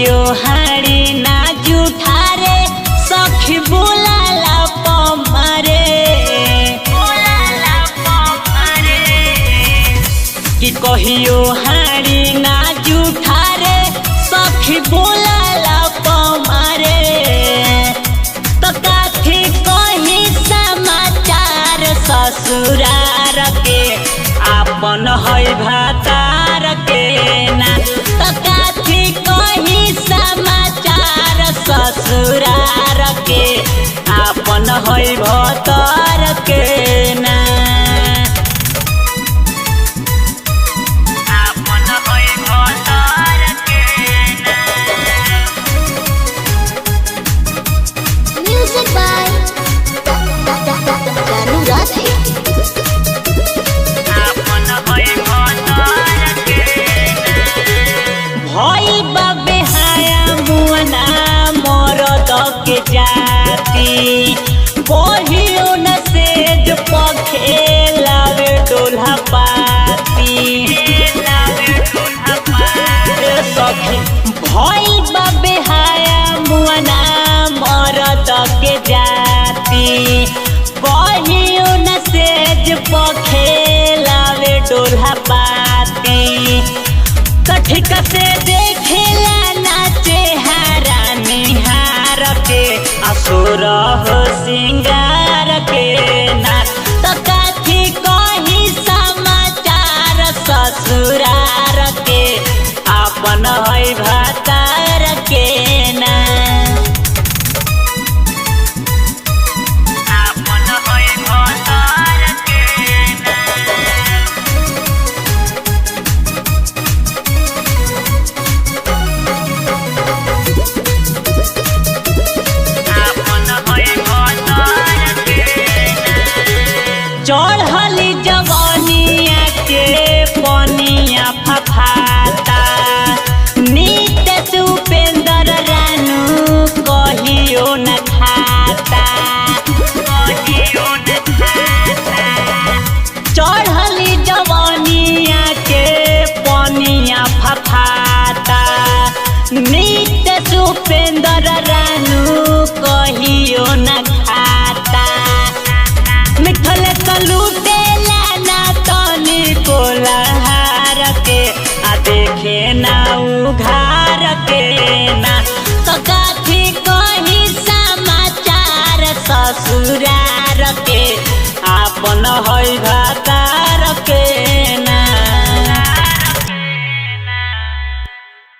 कहियो हाड़ी ना जुठारे सखी बोलाला पमारे कि कहियो हाड़ी ना जुठारे सखी बोलाला पमारे तो काथी कही समाचार ससुरार के आपन है भातार के ना तो काथी कही समाचार ससुरार के आपन है भतार के ना आपन है भतार के ना। Music by Danu Radhe. भई बाबे हाया मुअना मरद के जाती कहियो न सेज पखेलावे डोल्हा पाती सखी भई बाबे हाया मुअना मरद के जाती कहियो न सेज पखेलावे डोल्हा पाती कठिक से देखेला नाचे हारा निहार के असुर हो सिंगार के ना तो काथी कही समाचार ससुरार के आपन है भातार के ना आपन है भातार के ना। चढ़ली जवनिया के पनिया फफाता नित उपेंद्र रानू कहियो न खाता चढ़ली जवनिया के पनिया फफाता नित उपेंद्र रानू कहियो न खाता मिठल लूटेला ना तनी कोलहार के आ देखे ना उघार के ना तो काथी कही समाचार ससुरार के आपन है भाता